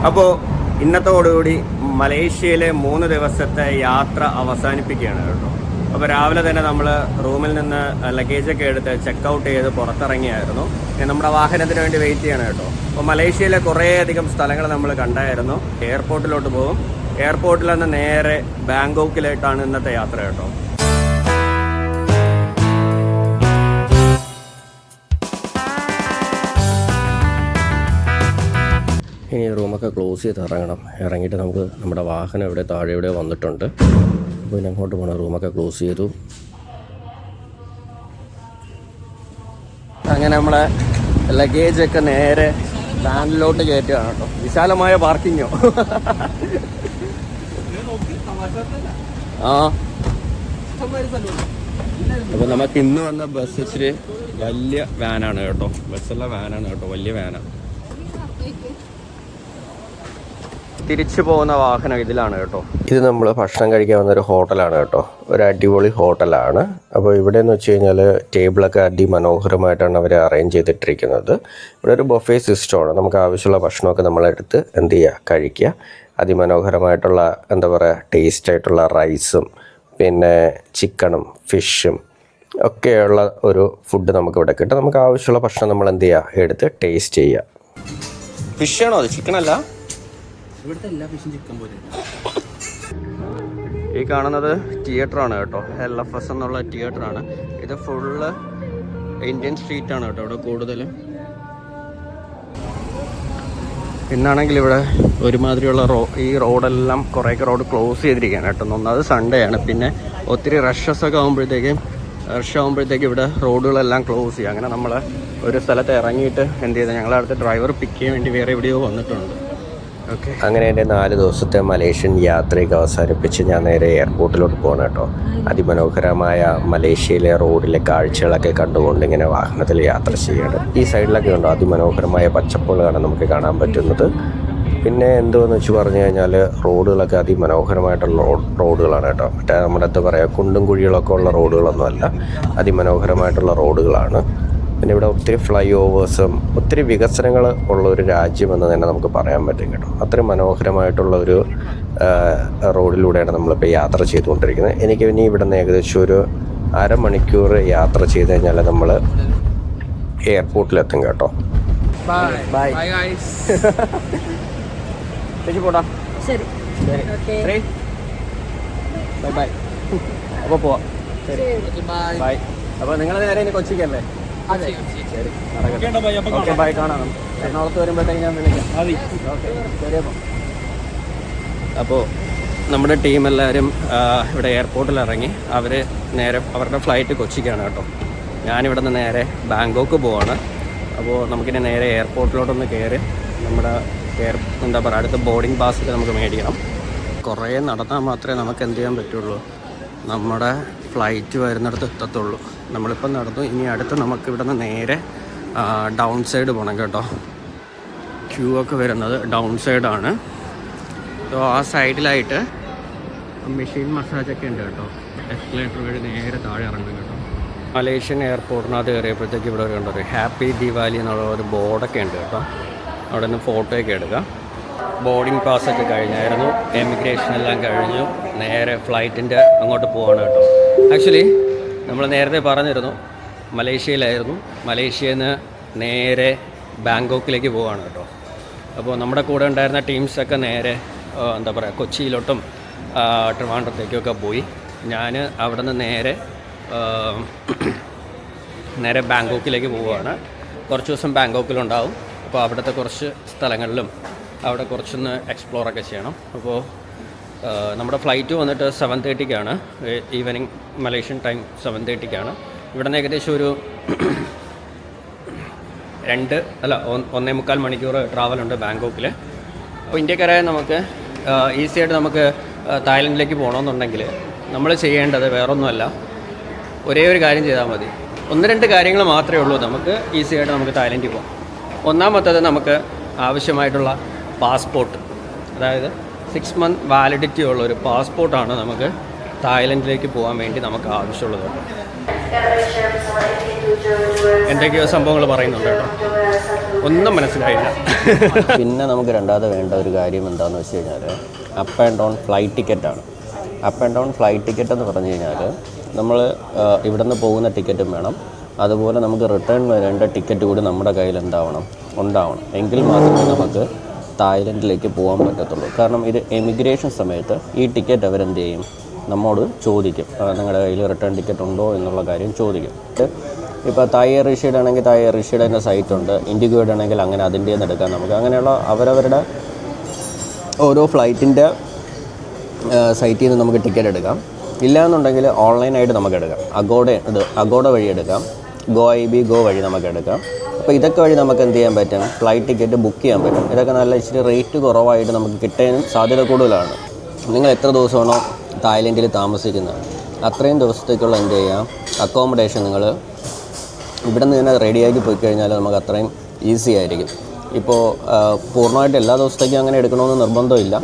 അപ്പോൾ ഇന്നത്തോടുകൂടി മലേഷ്യയിലെ 3 ദിവസത്തെ യാത്ര അവസാനിപ്പിക്കുകയാണ് കേട്ടോ. അപ്പോൾ രാവിലെ തന്നെ നമ്മൾ റൂമിൽ നിന്ന് ലഗേജൊക്കെ എടുത്ത് ചെക്കൗട്ട് ചെയ്ത് പുറത്തിറങ്ങിയായിരുന്നു. നമ്മുടെ വാഹനത്തിന് വേണ്ടി വെയിറ്റ് ചെയ്യണം കേട്ടോ. അപ്പോൾ മലേഷ്യയിലെ കുറേയധികം സ്ഥലങ്ങൾ നമ്മൾ കണ്ടായിരുന്നു. എയർപോർട്ടിലോട്ട് പോകും. എയർപോർട്ടിൽ നിന്ന് നേരെ ബാങ്കോക്കിലേക്കാണ് ഇന്നത്തെ യാത്ര കേട്ടോ. ഇനി റൂമൊക്കെ ക്ലോസ് ചെയ്ത് ഇറങ്ങിയിട്ട് നമുക്ക് നമ്മുടെ വാഹനം ഇവിടെ താഴെ ഇവിടെ വന്നിട്ടുണ്ട്. അപ്പോൾ ഇനി അങ്ങോട്ട് പോകണം. റൂമൊക്കെ ക്ലോസ് ചെയ്തു. അങ്ങനെ നമ്മളെ ലഗേജൊക്കെ നേരെ വാനിലോട്ട് കയറ്റുകയാണ് കേട്ടോ. വിശാലമായ പാർക്കിങ്ങോ. അപ്പോൾ നമുക്ക് ഇന്ന് വന്ന ബസ് ഇച്ചിരി വലിയ വാനാണ് കേട്ടോ. ബസ്സുള്ള വാനാണ് കേട്ടോ, വലിയ വാനാണ്. തിരിച്ചു പോകുന്ന വാഹനം ഇതിലാണ് കേട്ടോ. ഇത് നമ്മൾ ഭക്ഷണം കഴിക്കാൻ വന്നൊരു ഹോട്ടലാണ് കേട്ടോ. ഒരു അടിപൊളി ഹോട്ടലാണ്. അപ്പോൾ ഇവിടെ എന്ന് വെച്ച് കഴിഞ്ഞാൽ ടേബിളൊക്കെ അതിമനോഹരമായിട്ടാണ് അവർ അറേഞ്ച് ചെയ്തിട്ടിരിക്കുന്നത്. ഇവിടെ ഒരു ബൊഫേ സിസ്റ്റമാണ്. നമുക്ക് ആവശ്യമുള്ള ഭക്ഷണമൊക്കെ നമ്മളെടുത്ത് എന്ത് ചെയ്യുക, കഴിക്കുക. അതിമനോഹരമായിട്ടുള്ള എന്താ പറയുക, ടേസ്റ്റായിട്ടുള്ള റൈസും പിന്നെ ചിക്കനും ഫിഷും ഒക്കെയുള്ള ഒരു ഫുഡ് നമുക്കിവിടെ കിട്ടും. നമുക്ക് ആവശ്യമുള്ള ഭക്ഷണം നമ്മൾ എന്ത് ചെയ്യുക, എടുത്ത് ടേസ്റ്റ് ചെയ്യുക. ഫിഷാണോ അത്, ചിക്കനല്ല? ഇവിടുത്തെ എല്ലാ ഫിഷും ചിക്കൻ പോലെ. ഈ കാണുന്നത് തിയേറ്ററാണ് കേട്ടോ. LFS എന്നുള്ള തിയേറ്ററാണ്. ഇത് ഫുള്ള് ഇന്ത്യൻ സ്ട്രീറ്റാണ് കേട്ടോ. ഇവിടെ കൂടുതലും ഇന്നാണെങ്കിൽ ഇവിടെ ഒരുമാതിരിയുള്ള ഈ റോഡെല്ലാം കുറേയൊക്കെ റോഡ് ക്ലോസ് ചെയ്തിരിക്കുകയാണ് കേട്ടോ. ഒന്നാമത് സൺഡേ ആണ്. പിന്നെ ഒത്തിരി റഷസൊക്കെ ആകുമ്പോഴത്തേക്ക് ഇവിടെ റോഡുകളെല്ലാം ക്ലോസ് ചെയ്യും. അങ്ങനെ നമ്മൾ ഒരു സ്ഥലത്ത് ഇറങ്ങിയിട്ട് എന്ത് ചെയ്താൽ ഞങ്ങളടുത്ത് ഡ്രൈവർ പിക്ക് ചെയ്യാൻ വേണ്ടി വേറെ എവിടെയോ വന്നിട്ടുണ്ട്. ഓക്കെ, അങ്ങനെ എൻ്റെ 4 ദിവസത്തെ മലേഷ്യൻ യാത്രയൊക്കെ അവസാനിപ്പിച്ച് ഞാൻ നേരെ എയർപോർട്ടിലോട്ട് പോകണം കേട്ടോ. അതിമനോഹരമായ മലേഷ്യയിലെ റോഡിലെ കാഴ്ചകളൊക്കെ കണ്ടുകൊണ്ട് ഇങ്ങനെ വാഹനത്തിൽ യാത്ര ചെയ്യണം. ഈ സൈഡിലൊക്കെ ഉണ്ടോ അതിമനോഹരമായ പച്ചപ്പുകളാണ് നമുക്ക് കാണാൻ പറ്റുന്നത്. പിന്നെ എന്തുവെന്ന് വെച്ച് പറഞ്ഞു കഴിഞ്ഞാൽ റോഡുകളൊക്കെ അതിമനോഹരമായിട്ടുള്ള റോഡുകളാണ് കേട്ടോ. മറ്റേ നമ്മുടെ എന്താ പറയുക, കുണ്ടും കുഴികളൊക്കെ ഉള്ള റോഡുകളൊന്നുമല്ല, അതിമനോഹരമായിട്ടുള്ള റോഡുകളാണ്. പിന്നെ ഇവിടെ ഒത്തിരി ഫ്ലൈ ഓവേഴ്സും ഒത്തിരി വികസനങ്ങൾ ഉള്ള ഒരു രാജ്യമെന്ന് തന്നെ നമുക്ക് പറയാൻ പറ്റും കേട്ടോ. അത്രയും മനോഹരമായിട്ടുള്ള ഒരു റോഡിലൂടെയാണ് നമ്മളിപ്പോൾ യാത്ര ചെയ്തുകൊണ്ടിരിക്കുന്നത്. എനിക്ക് ഇനി ഇവിടെ നിന്ന് ഏകദേശം ഒരു അരമണിക്കൂർ യാത്ര ചെയ്ത് കഴിഞ്ഞാൽ നമ്മൾ എയർപോർട്ടിലെത്തും കേട്ടോ. ബൈ ചേച്ചി പോടാ. ശരി ശരി, ബൈ ബൈ. അപ്പോൾ പോവാം. ശരി ബൈ. അപ്പോൾ നിങ്ങൾ നേരെ ഇനി കൊച്ചിക്കല്ലേ? ഓക്കെ ബൈ, കാണാം. എറണാകുളത്ത് വരുമ്പോഴത്തേക്ക് ഞാൻ വിളിക്കാം. ഓക്കെ ശരി. അപ്പോൾ നമ്മുടെ ടീം എല്ലാവരും ഇവിടെ എയർപോർട്ടിൽ ഇറങ്ങി. അവർ നേരെ അവരുടെ ഫ്ലൈറ്റ് കൊച്ചിക്കാണ് കേട്ടോ. ഞാനിവിടെ നിന്ന് നേരെ ബാങ്കോക്ക് പോവാണ്. അപ്പോൾ നമുക്കിനി നേരെ എയർപോർട്ടിലോട്ടൊന്ന് കയറി നമ്മുടെ എന്താ പറയുക, അടുത്ത ബോർഡിംഗ് പാസ് നമുക്ക് മേടിക്കണം. കുറേ നടന്നാൽ മാത്രമേ നമുക്ക് എന്ത് ചെയ്യാൻ പറ്റുള്ളൂ, നമ്മുടെ ഫ്ലൈറ്റ് വരുന്നിടത്ത് എത്തത്തുള്ളൂ. നമ്മളിപ്പം നടന്നു. ഇനി അടുത്ത് നമുക്ക് ഇവിടെ നിന്ന് നേരെ ഡൗൺ സൈഡ് പോകണം കേട്ടോ. ക്യൂ ഒക്കെ വരുന്നത് ഡൗൺ സൈഡാണ്. അപ്പോൾ ആ സൈഡിലായിട്ട് മെഷീൻ മസാജൊക്കെ ഉണ്ട് കേട്ടോ. എസ്കലേറ്റർ വഴി നേരെ താഴെ ഇറങ്ങും കേട്ടോ. മലേഷ്യൻ എയർപോർട്ടിനകത്ത് കയറിയപ്പോഴത്തേക്ക് ഇവിടെ ഒരു കണ്ടോ, ഹാപ്പി ദിവാലി എന്നുള്ള ഒരു ബോർഡൊക്കെ ഉണ്ട് കേട്ടോ. അവിടെ നിന്ന് ഫോട്ടോയൊക്കെ എടുക്കാം. ബോർഡിംഗ് പാസ്സൊക്കെ കഴിഞ്ഞായിരുന്നു. എമിഗ്രേഷൻ എല്ലാം കഴിഞ്ഞു. നേരെ ഫ്ലൈറ്റിൻ്റെ അങ്ങോട്ട് പോവാണ് കേട്ടോ. ആക്ച്വലി നമ്മൾ നേരത്തെ പറഞ്ഞിരുന്നു മലേഷ്യയിലായിരുന്നു. മലേഷ്യയിൽ നിന്ന് നേരെ ബാങ്കോക്കിലേക്ക് പോവാണ് കേട്ടോ. അപ്പോൾ നമ്മുടെ കൂടെ ഉണ്ടായിരുന്ന ടീംസൊക്കെ നേരെ എന്താ പറയുക, കൊച്ചിയിലോട്ടും ട്രിവാൻഡ്രത്തേക്കൊക്കെ പോയി. ഞാൻ അവിടെ നിന്ന് നേരെ ബാങ്കോക്കിലേക്ക് പോവുകയാണ്. കുറച്ച് ദിവസം ബാങ്കോക്കിലുണ്ടാവും. അപ്പോൾ അവിടുത്തെ കുറച്ച് സ്ഥലങ്ങളിലും അവിടെ കുറച്ചൊന്ന് എക്സ്പ്ലോറൊക്കെ ചെയ്യണം. അപ്പോൾ നമ്മുടെ ഫ്ലൈറ്റ് വന്നിട്ട് 7:30-ക്കാണ്. ഈവനിങ് മലേഷ്യൻ ടൈം 7:30-ക്കാണ്. ഇവിടെ നിന്ന് ഏകദേശം ഒരു 1.25 മണിക്കൂർ ട്രാവലുണ്ട് ബാങ്കോക്കിൽ. അപ്പോൾ ഇന്ത്യക്കാരായ നമുക്ക് ഈസിയായിട്ട് നമുക്ക് തായ്ലൻഡിലേക്ക് പോകണമെന്നുണ്ടെങ്കിൽ നമ്മൾ ചെയ്യേണ്ടത് വേറൊന്നുമല്ല, ഒരേ ഒരു കാര്യം ചെയ്താൽ മതി. 1-2 കാര്യങ്ങൾ മാത്രമേ ഉള്ളൂ നമുക്ക് ഈസിയായിട്ട് നമുക്ക് തായ്ലൻഡിൽ പോകാം. ഒന്നാമത്തേത് നമുക്ക് ആവശ്യമായിട്ടുള്ള പാസ്പോർട്ട്, അതായത് 6 മന്ത് വാലിഡിറ്റി ഉള്ള ഒരു പാസ്പോർട്ടാണ് നമുക്ക് തായ്ലൻഡിലേക്ക് പോകാൻ വേണ്ടി നമുക്ക് ആവശ്യമുള്ളത്. എന്തൊക്കെയോ സംഭവങ്ങൾ പറയുന്നുണ്ട് കേട്ടോ, ഒന്നും മനസ്സിലായില്ല. പിന്നെ നമുക്ക് രണ്ടാമത് വേണ്ട ഒരു കാര്യം എന്താണെന്ന് വെച്ച് കഴിഞ്ഞാൽ അപ്പ് ആൻഡ് ഡൗൺ ഫ്ലൈറ്റ് ടിക്കറ്റാണ്. Up and down flight ticket എന്ന് പറഞ്ഞു കഴിഞ്ഞാൽ നമ്മൾ ഇവിടെ നിന്ന് പോകുന്ന ടിക്കറ്റും വേണം, അതുപോലെ നമുക്ക് റിട്ടേൺ വരേണ്ട ടിക്കറ്റ് കൂടി നമ്മുടെ കയ്യിൽ ഉണ്ടാവണം. എങ്കിൽ മാത്രമേ നമുക്ക് തായ്ലൻഡിലേക്ക് പോകാൻ പറ്റത്തുള്ളൂ. കാരണം ഇത് എമിഗ്രേഷൻ സമയത്ത് ഈ ടിക്കറ്റ് അവരെന്ത് ചെയ്യും, നമ്മോട് ചോദിക്കും, നിങ്ങളുടെ കയ്യിൽ റിട്ടേൺ ടിക്കറ്റ് ഉണ്ടോ എന്നുള്ള കാര്യം ചോദിക്കും. ഇപ്പോൾ തായ് എയർ ഏഷ്യയുടെ ആണെങ്കിൽ തായ് എയർ ഏഷ്യയുടെ തന്നെ സൈറ്റുണ്ട്, ഇൻഡിഗോയുടെ ആണെങ്കിൽ അങ്ങനെ അതിൻ്റെ നിന്ന് എടുക്കാം നമുക്ക്. അങ്ങനെയുള്ള അവരവരുടെ ഓരോ ഫ്ലൈറ്റിൻ്റെ സൈറ്റിൽ നിന്ന് നമുക്ക് ടിക്കറ്റ് എടുക്കാം. ഇല്ലയെന്നുണ്ടെങ്കിൽ ഓൺലൈനായിട്ട് നമുക്ക് എടുക്കാം. അഗോഡ വഴി എടുക്കാം, ഗോ വഴി നമുക്ക് എടുക്കാം. അപ്പോൾ ഇതൊക്കെ വഴി നമുക്ക് എന്ത് ചെയ്യാൻ പറ്റും, ഫ്ലൈറ്റ് ടിക്കറ്റ് ബുക്ക് ചെയ്യാൻ പറ്റും. ഇതൊക്കെ നല്ല ഇച്ചിരി റേറ്റ് കുറവായിട്ട് നമുക്ക് കിട്ടാനും സാധ്യത കൂടുതലാണ്. നിങ്ങൾ എത്ര ദിവസമാണോ തായ്ലൻഡിൽ താമസിക്കുന്നത് അത്രയും ദിവസത്തേക്കുള്ള എന്ത് ചെയ്യാം, അക്കോമഡേഷൻ നിങ്ങൾ ഇവിടെ നിന്ന് തന്നെ റെഡിയാക്കി പോയി കഴിഞ്ഞാൽ നമുക്ക് അത്രയും ഈസി ആയിരിക്കും. ഇപ്പോൾ പൂർണ്ണമായിട്ട് എല്ലാ ദിവസത്തേക്കും അങ്ങനെ എടുക്കണമെന്ന് നിർബന്ധമില്ല.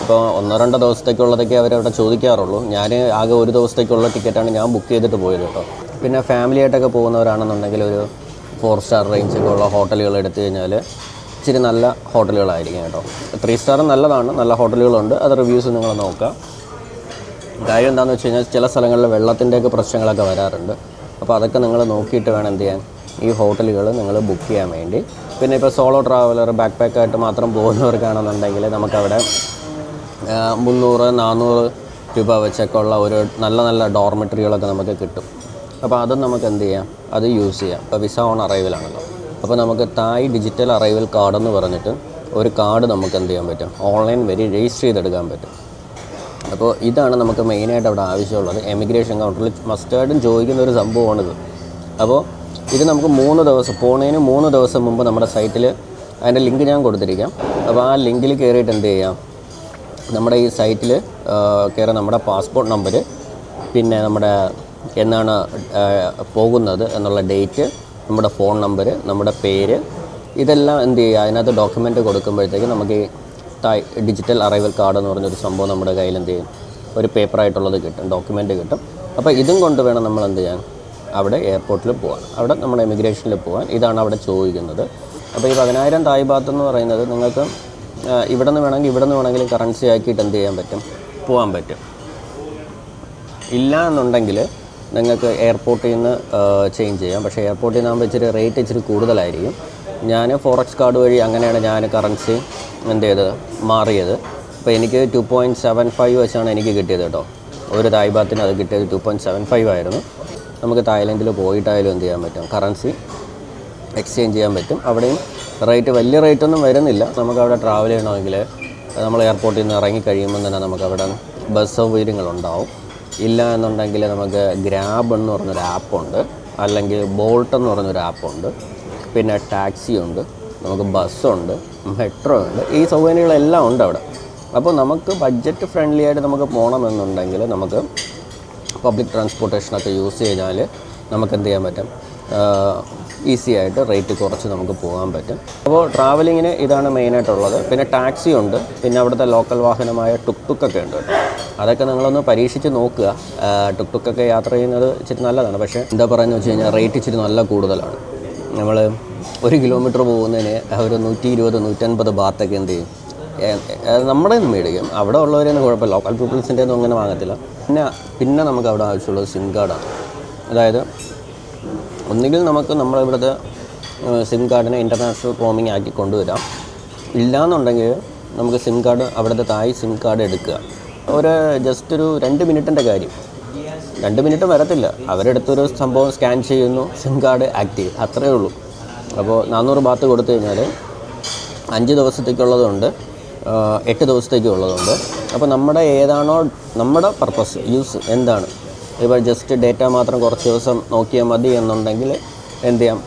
ഇപ്പോൾ 1-2 ദിവസത്തേക്കുള്ളതൊക്കെ അവരവിടെ ചോദിക്കാറുള്ളൂ. ഞാൻ ആകെ ഒരു ദിവസത്തേക്കുള്ള ടിക്കറ്റാണ് ഞാൻ ബുക്ക് ചെയ്തിട്ട് പോയത് കേട്ടോ. പിന്നെ ഫാമിലിയായിട്ടൊക്കെ പോകുന്നവരാണെന്നുണ്ടെങ്കിൽ ഒരു 4 സ്റ്റാർ റേഞ്ചൊക്കെ ഉള്ള ഹോട്ടലുകൾ എടുത്തു കഴിഞ്ഞാൽ ഇച്ചിരി നല്ല ഹോട്ടലുകളായിരിക്കും കേട്ടോ. 3 സ്റ്റാറും നല്ലതാണ്, നല്ല ഹോട്ടലുകളുണ്ട്, അത് റിവ്യൂസ് നിങ്ങൾ നോക്കുക. കാര്യം എന്താണെന്ന് വെച്ച് കഴിഞ്ഞാൽ ചില സ്ഥലങ്ങളിൽ വെള്ളത്തിൻ്റെയൊക്കെ പ്രശ്നങ്ങളൊക്കെ വരാറുണ്ട്. അപ്പോൾ അതൊക്കെ നിങ്ങൾ നോക്കിയിട്ട് വേണം എന്ത് ചെയ്യാൻ, ഈ ഹോട്ടലുകൾ നിങ്ങൾ ബുക്ക് ചെയ്യാൻ വേണ്ടി. പിന്നെ ഇപ്പോൾ സോളോ ട്രാവലർ ബാക്ക് പാക്കായിട്ട് മാത്രം പോകുന്നവർക്കാണെന്നുണ്ടെങ്കിൽ നമുക്കവിടെ 300-400 രൂപ വെച്ചൊക്കെ ഉള്ള ഒരു നല്ല ഡോർമെറ്ററികളൊക്കെ നമുക്ക് കിട്ടും. അപ്പോൾ അതും നമുക്ക് എന്ത് ചെയ്യാം, അത് യൂസ് ചെയ്യാം. ഇപ്പോൾ വിസ ഓൺ അറൈവലാണല്ലോ, അപ്പോൾ നമുക്ക് തായ് ഡിജിറ്റൽ അറൈവൽ കാർഡ് എന്ന് പറഞ്ഞിട്ട് ഒരു കാർഡ് നമുക്ക് എന്ത് ചെയ്യാൻ പറ്റും, ഓൺലൈൻ വഴി രജിസ്റ്റർ ചെയ്തെടുക്കാൻ പറ്റും. അപ്പോൾ ഇതാണ് നമുക്ക് മെയിനായിട്ട് അവിടെ ആവശ്യമുള്ളത്. എമിഗ്രേഷൻ കൗണ്ടറിൽ മസ്റ്റായിട്ടും ചോദിക്കുന്ന ഒരു സംഭവമാണിത്. അപ്പോൾ ഇത് നമുക്ക് 3 ദിവസം പോണതിന് 3 ദിവസം മുമ്പ് നമ്മുടെ സൈറ്റിൽ അതിൻ്റെ ലിങ്ക് ഞാൻ കൊടുത്തിരിക്കാം. അപ്പോൾ ആ ലിങ്കിൽ കയറിയിട്ട് എന്ത് ചെയ്യാം, നമ്മുടെ ഈ സൈറ്റിൽ കയറി നമ്മുടെ പാസ്പോർട്ട് നമ്പർ, പിന്നെ നമ്മുടെ എന്നാണ് പോകുന്നത് എന്നുള്ള ഡേറ്റ്, നമ്മുടെ ഫോൺ നമ്പർ, നമ്മുടെ പേര്, ഇതെല്ലാം എന്ത് ചെയ്യുക, അതിനകത്ത് ഡോക്യുമെൻ്റ് കൊടുക്കുമ്പോഴത്തേക്ക് നമുക്ക് ഈ തായ് ഡിജിറ്റൽ അറൈവൽ കാർഡ് എന്ന് പറഞ്ഞൊരു സംഭവം നമ്മുടെ കയ്യിൽ എന്ത് ചെയ്യും, ഒരു പേപ്പറായിട്ടുള്ളത് കിട്ടും, ഡോക്യുമെൻ്റ് കിട്ടും. അപ്പോൾ ഇതും കൊണ്ട് വേണം നമ്മൾ എന്ത് ചെയ്യാൻ, അവിടെ എയർപോർട്ടിൽ പോകാൻ, അവിടെ നമ്മുടെ എമിഗ്രേഷനിൽ പോകാൻ. ഇതാണ് അവിടെ ചോദിക്കുന്നത്. അപ്പോൾ ഈ 10,000 തായ് ബാത്ത് എന്ന് പറയുന്നത് നിങ്ങൾക്ക് ഇവിടെ നിന്ന് വേണമെങ്കിലും കറൻസി ആക്കിയിട്ട് എന്ത് ചെയ്യാൻ പറ്റും, പോകാൻ പറ്റും. ഇല്ല എന്നുണ്ടെങ്കിൽ നിങ്ങൾക്ക് എയർപോർട്ടിൽ നിന്ന് ചേഞ്ച് ചെയ്യാം. പക്ഷേ എയർപോർട്ടിൽ നിന്നാകുമ്പോൾ റേറ്റ് ഇച്ചിരി കൂടുതലായിരിക്കും. ഞാൻ ഫോറക്സ് കാർഡ് വഴി അങ്ങനെയാണ് ഞാൻ കറൻസി മാറിയത്. അപ്പോൾ എനിക്ക് 2.75 വെച്ചാണ് എനിക്ക് കിട്ടിയത് കേട്ടോ. ഒരു തായ് ബാത്തിന് അത് കിട്ടിയത് 2.75 ആയിരുന്നു. നമുക്ക് തായ്ലൻഡിൽ പോയിട്ടായാലും എന്ത് ചെയ്യാൻ പറ്റും, കറൻസി എക്സ്ചേഞ്ച് ചെയ്യാൻ പറ്റും. അവിടെയും വലിയ റേറ്റൊന്നും വരുന്നില്ല. നമുക്കവിടെ ട്രാവൽ ചെയ്യണമെങ്കിൽ നമ്മൾ എയർപോർട്ടിൽ നിന്ന് ഇറങ്ങിക്കഴിയുമ്പോൾ തന്നെ നമുക്കവിടെ ബസ് സൗകര്യങ്ങളുണ്ടാവും. ഇല്ല എന്നുണ്ടെങ്കിൽ നമുക്ക് ഗ്രാബ് എന്ന് പറഞ്ഞൊരു ആപ്പുണ്ട്, അല്ലെങ്കിൽ ബോൾട്ട് എന്ന് പറഞ്ഞൊരു ആപ്പുണ്ട്, പിന്നെ ടാക്സി ഉണ്ട്, നമുക്ക് ബസ്സുണ്ട്, മെട്രോ ഉണ്ട്. ഈ സൗകര്യങ്ങളെല്ലാം ഉണ്ട് അവിടെ. അപ്പോൾ നമുക്ക് ബഡ്ജറ്റ് ഫ്രണ്ട്ലി ആയിട്ട് നമുക്ക് പോകണമെന്നുണ്ടെങ്കിൽ നമുക്ക് പബ്ലിക് ട്രാൻസ്പോർട്ടേഷനൊക്കെ യൂസ് ചെയ്താൽ നമുക്ക് എന്ത് ചെയ്യാൻ പറ്റും, ഈസി ആയിട്ട് റേറ്റ് കുറച്ച് നമുക്ക് പോകാൻ പറ്റും. അപ്പോൾ ട്രാവലിങ്ങിന് ഇതാണ് മെയിനായിട്ടുള്ളത്. പിന്നെ ടാക്സി ഉണ്ട്, പിന്നെ അവിടുത്തെ ലോക്കൽ വാഹനമായ ടുക്ടുക്കൊക്കെ ഉണ്ട് കേട്ടോ. അതൊക്കെ നിങ്ങളൊന്ന് പരീക്ഷിച്ച് നോക്കുക. ടുക്ടുക്കൊക്കെ യാത്ര ചെയ്യുന്നത് ഇച്ചിരി നല്ലതാണ്. പക്ഷേ എന്താ പറയുന്നത് വെച്ച് കഴിഞ്ഞാൽ റേറ്റ് ഇച്ചിരി നല്ല കൂടുതലാണ്. നമ്മൾ 1 കിലോമീറ്റർ പോകുന്നതിന് ഒരു 120-150 ബാത്തൊക്കെ എന്ത് ചെയ്യും, നമ്മുടെ നിന്ന് മേടിക്കും. അവിടെ ഉള്ളവരൊന്നും കുഴപ്പമില്ല, ലോക്കൽ പീപ്പിൾസിൻ്റെ ഒന്നും അങ്ങനെ വാങ്ങത്തില്ല. പിന്നെ നമുക്ക് അവിടെ ആവശ്യമുള്ളത് സിം കാർഡാണ്. അതായത് ഒന്നുകിൽ നമുക്ക് നമ്മളിവിടുത്തെ സിം കാർഡിനെ ഇൻ്റർനാഷണൽ റോമിംഗ് ആക്കി കൊണ്ടുവരാം. ഇല്ലയെന്നുണ്ടെങ്കിൽ നമുക്ക് സിം കാർഡ് അവിടുത്തെ തായ് സിം കാർഡ് എടുക്കുക. ജസ്റ്റ് ഒരു 2 മിനിറ്റിൻ്റെ കാര്യം, 2 മിനിറ്റ് വരത്തില്ല. അവരെടുത്തൊരു സംഭവം സ്കാൻ ചെയ്യുന്നു, സിം കാർഡ് ആക്റ്റീവ്, അത്രയേ ഉള്ളൂ. അപ്പോൾ 400 ബാത്ത് കൊടുത്തു കഴിഞ്ഞാൽ 5 ദിവസത്തേക്കുള്ളതുണ്ട്, 8 ദിവസത്തേക്കുള്ളതുണ്ട്. അപ്പോൾ ഏതാണോ നമ്മുടെ പർപ്പസ്, യൂസ് എന്താണ്, ഇപ്പോൾ ജസ്റ്റ് ഡേറ്റ മാത്രം കുറച്ച് ദിവസം നോക്കിയാൽ മതി എന്നുണ്ടെങ്കിൽ എന്ത് ചെയ്യാം,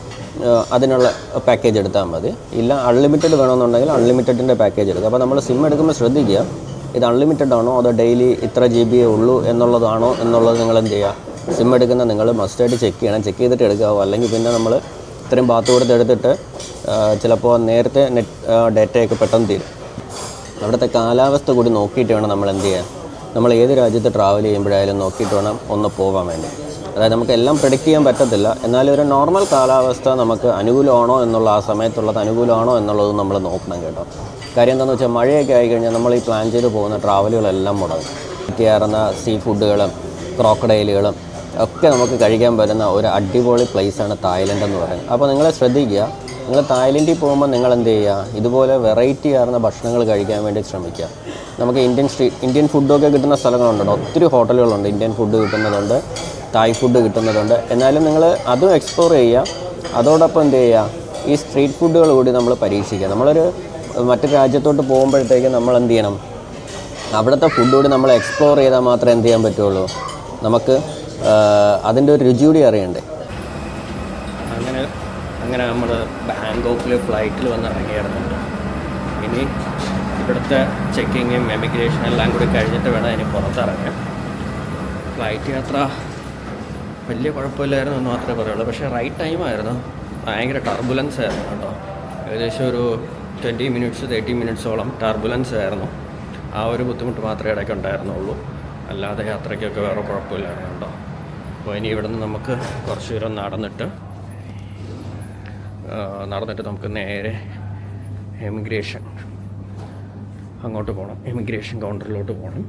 അതിനുള്ള പാക്കേജ് എടുത്താൽ മതി. ഇല്ല അൺലിമിറ്റഡ് വേണമെന്നുണ്ടെങ്കിൽ അൺലിമിറ്റഡിൻ്റെ പാക്കേജ് എടുക്കുക. അപ്പോൾ നമ്മൾ സിം എടുക്കുമ്പോൾ ശ്രദ്ധിക്കുക, ഇത് അൺലിമിറ്റഡ് ആണോ അതോ ഡെയിലി ഇത്ര GB ഉള്ളൂ എന്നുള്ളത് നിങ്ങൾ എന്ത് ചെയ്യുക, സിം എടുക്കുന്ന നിങ്ങൾ മസ്റ്റായിട്ട് ചെക്ക് ചെയ്യണം. ചെക്ക് ചെയ്തിട്ട് എടുക്കാവോ, അല്ലെങ്കിൽ പിന്നെ നമ്മൾ ഇത്രയും ബാത്ത് കൊടുത്ത് എടുത്തിട്ട് ചിലപ്പോൾ നേരത്തെ ഡേറ്റയൊക്കെ പെട്ടെന്ന് തീരും. അവിടുത്തെ കാലാവസ്ഥ കൂടി നോക്കിയിട്ട് വേണം നമ്മൾ എന്ത് ചെയ്യാൻ, നമ്മൾ ഏത് രാജ്യത്ത് ട്രാവൽ ചെയ്യുമ്പോഴായാലും നോക്കിയിട്ട് വേണം ഒന്ന് പോകാൻ വേണ്ടി. അതായത് നമുക്ക് എല്ലാം പ്രെഡിക്റ്റ് ചെയ്യാൻ പറ്റത്തില്ല, എന്നാലും ഒരു നോർമൽ കാലാവസ്ഥ നമുക്ക് അനുകൂലമാണോ എന്നുള്ള ആ സമയത്തുള്ളത് അനുകൂലമാണോ എന്നുള്ളത് നമ്മൾ നോക്കണം കേട്ടോ. കാര്യം എന്താണെന്ന് വെച്ചാൽ മഴയൊക്കെ ആയിക്കഴിഞ്ഞാൽ നമ്മൾ ഈ പ്ലാൻ ചെയ്ത് പോകുന്ന ട്രാവലുകളെല്ലാം മുടങ്ങും. എത്തിയാറുന്ന സീ ഫുഡുകളും ക്രോക്കഡൈലുകളും ഒക്കെ നമുക്ക് കഴിക്കാൻ പറ്റുന്ന ഒരു അടിപൊളി പ്ലേസാണ് തായ്ലൻഡ് എന്ന് പറയുന്നത്. അപ്പോൾ നിങ്ങൾ ശ്രദ്ധിക്കുക, നിങ്ങൾ തായ്ലൻഡിൽ പോകുമ്പോൾ നിങ്ങൾ എന്ത് ചെയ്യുക, ഇതുപോലെ വെറൈറ്റി ആർന്ന ഭക്ഷണങ്ങൾ കഴിക്കാൻ വേണ്ടി ശ്രമിക്കുക. നമുക്ക് ഇന്ത്യൻ ഫുഡൊക്കെ കിട്ടുന്ന സ്ഥലങ്ങളുണ്ട്, ഒത്തിരി ഹോട്ടലുകളുണ്ട്, ഇന്ത്യൻ ഫുഡ് കിട്ടുന്നതുണ്ട്, തായ് ഫുഡ് കിട്ടുന്നതുണ്ട്. എന്നാലും നിങ്ങൾ അതും എക്സ്പ്ലോർ ചെയ്യുക. അതോടൊപ്പം എന്ത് ചെയ്യുക, ഈ സ്ട്രീറ്റ് ഫുഡുകൾ കൂടി നമ്മൾ പരീക്ഷിക്കുക. നമ്മളൊരു മറ്റു രാജ്യത്തോട്ട് പോകുമ്പോഴത്തേക്കും നമ്മൾ എന്ത് ചെയ്യണം, അവിടുത്തെ ഫുഡ് കൂടി നമ്മൾ എക്സ്പ്ലോർ ചെയ്താൽ മാത്രമേ എന്ത് ചെയ്യാൻ പറ്റുള്ളൂ, നമുക്ക് അതിൻ്റെ ഒരു രുചി കൂടി അറിയണ്ടേ. അങ്ങനെ നമ്മൾ ബാങ്കോക്കിൽ ഫ്ലൈറ്റിൽ വന്ന് ഇറങ്ങിയിടുന്നുണ്ട്. ഇനി ഇവിടുത്തെ ചെക്കിങ്ങും എമിഗ്രേഷനും എല്ലാം കൂടി കഴിഞ്ഞിട്ട് വേണം ഇനി പുറത്തിറങ്ങാൻ. ഫ്ലൈറ്റ് യാത്ര വലിയ കുഴപ്പമില്ലായിരുന്നു എന്ന് മാത്രമേ പറയുള്ളൂ. പക്ഷേ റൈറ്റ് ടൈമായിരുന്നു, ഭയങ്കര ടർബുലൻസ് ആയിരുന്നു കേട്ടോ. ഏകദേശം ഒരു 20 മിനിറ്റ്സ് 30 മിനിറ്റ്സോളം ടർബുലൻസ് ആയിരുന്നു. ആ ഒരു ബുദ്ധിമുട്ട് മാത്രമേ ഇടയ്ക്ക് ഉണ്ടായിരുന്നുള്ളൂ, അല്ലാതെ യാത്രയ്ക്കൊക്കെ വേറെ കുഴപ്പമില്ലായിരുന്നു കേട്ടോ. അപ്പോൾ ഇനി ഇവിടുന്ന് നമുക്ക് കുറച്ച് ദൂരം നടന്നിട്ട് നമുക്ക് നേരെ എമിഗ്രേഷൻ അങ്ങോട്ട് പോകണം. എമിഗ്രേഷൻ കൗണ്ടറിലോട്ട് പോകണം.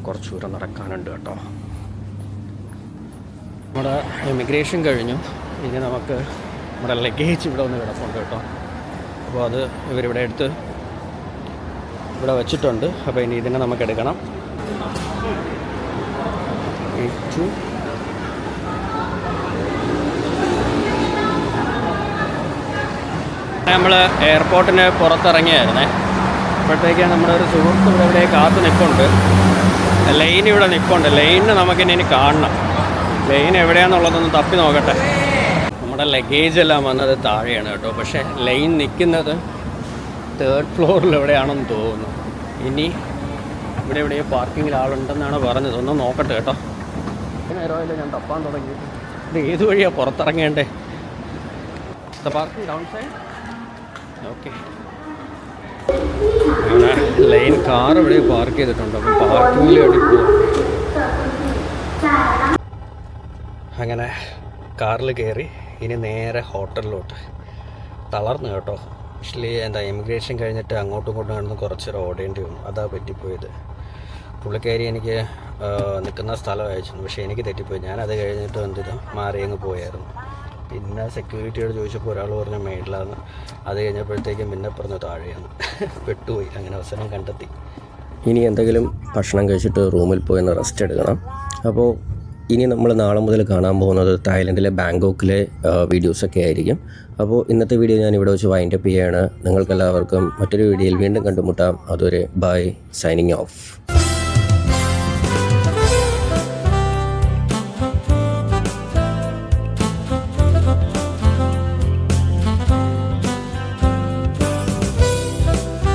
കുറച്ച് ദൂരം നടക്കാനുണ്ട് കേട്ടോ. നമ്മുടെ എമിഗ്രേഷൻ കഴിഞ്ഞു. ഇനി നമുക്ക് നമ്മുടെ ലഗേജ് ഇവിടെ ഒന്ന് കിടപ്പുണ്ട് കേട്ടോ. അപ്പോൾ അത് ഇവരിവിടെ എടുത്ത് ഇവിടെ വെച്ചിട്ടുണ്ട്. അപ്പോൾ ഇനി ഇതിനെ നമുക്ക് എടുക്കണം. നമ്മൾ എയർപോർട്ടിന് പുറത്തിറങ്ങിയായിരുന്നേ. അപ്പോഴത്തേക്ക് നമ്മുടെ ഒരു സുഹൃത്ത് ഇവിടെ കാത്തു നിൽപ്പുണ്ട്. ലൈൻ ഇവിടെ നിൽപ്പുണ്ട്. ലൈനിന് നമുക്കിനി കാണണം. ലൈൻ എവിടെയാണെന്നുള്ളതൊന്ന് തപ്പി നോക്കട്ടെ. നമ്മുടെ ലഗേജ് എല്ലാം വന്നത് താഴെയാണ് കേട്ടോ. പക്ഷേ ലൈൻ നിൽക്കുന്നത് 3rd ഫ്ലോറിൽ എവിടെയാണെന്ന് തോന്നുന്നു. ഇനി ഇവിടെ പാർക്കിങ്ങിൽ ആളുണ്ടെന്നാണ് പറഞ്ഞത്. ഒന്ന് നോക്കട്ടെ കേട്ടോ. നേരമായില്ല ഞാൻ തപ്പാൻ തുടങ്ങിയിട്ട്. ഇത് ഏത് വഴിയാണ് പുറത്തിറങ്ങേണ്ടേ? Parking down side. Okay, line car ഇവിടെ പാർക്ക് ചെയ്തിട്ടുണ്ട്. അപ്പം പാർക്കിങ്ങിൽ വേണ്ടി പോകും. അങ്ങനെ കാറിൽ കയറി ഇനി നേരെ ഹോട്ടലിലോട്ട്. തളർന്നു കേട്ടോ. ആക്ച്വലി എമിഗ്രേഷൻ കഴിഞ്ഞിട്ട് അങ്ങോട്ടും ഇങ്ങോട്ടും കിടന്ന് കുറച്ചേരം ഓടേണ്ടി വന്നു. അതാ പറ്റിപ്പോയത്. പുള്ളിക്കാരി എനിക്ക് നിൽക്കുന്ന സ്ഥലം അയച്ചു, പക്ഷേ എനിക്ക് തെറ്റിപ്പോയി. ഞാനത് കഴിഞ്ഞിട്ട് മാറി അങ്ങ് പോയായിരുന്നു. പിന്നെ സെക്യൂരിറ്റിയോട് ചോദിച്ചപ്പോൾ ഒരാൾ പറഞ്ഞു മേളിലാണ്. അത് കഴിഞ്ഞപ്പോഴത്തേക്കും പിന്നെ പറഞ്ഞു താഴെയാണ്. പെട്ടുപോയി. അങ്ങനെ അവസരം കണ്ടെത്തി. ഇനി എന്തെങ്കിലും ഭക്ഷണം കഴിച്ചിട്ട് റൂമിൽ പോയി ഒന്ന് റെസ്റ്റ് എടുക്കണം. അപ്പോൾ ഇനി നമ്മൾ നാളെ മുതൽ കാണാൻ പോകുന്നത് തായ്ലൻഡിലെ ബാങ്കോക്കിലെ വീഡിയോസൊക്കെ ആയിരിക്കും. അപ്പോൾ ഇന്നത്തെ വീഡിയോ ഞാൻ ഇവിടെ വെച്ച് വൈൻഡപ്പ് ചെയ്യുകയാണ്. നിങ്ങൾക്കെല്ലാവർക്കും മറ്റൊരു വീഡിയോയിൽ വീണ്ടും കണ്ടുമുട്ടാം. അതുവരെ ബൈ, സൈനിങ് ഓഫ്.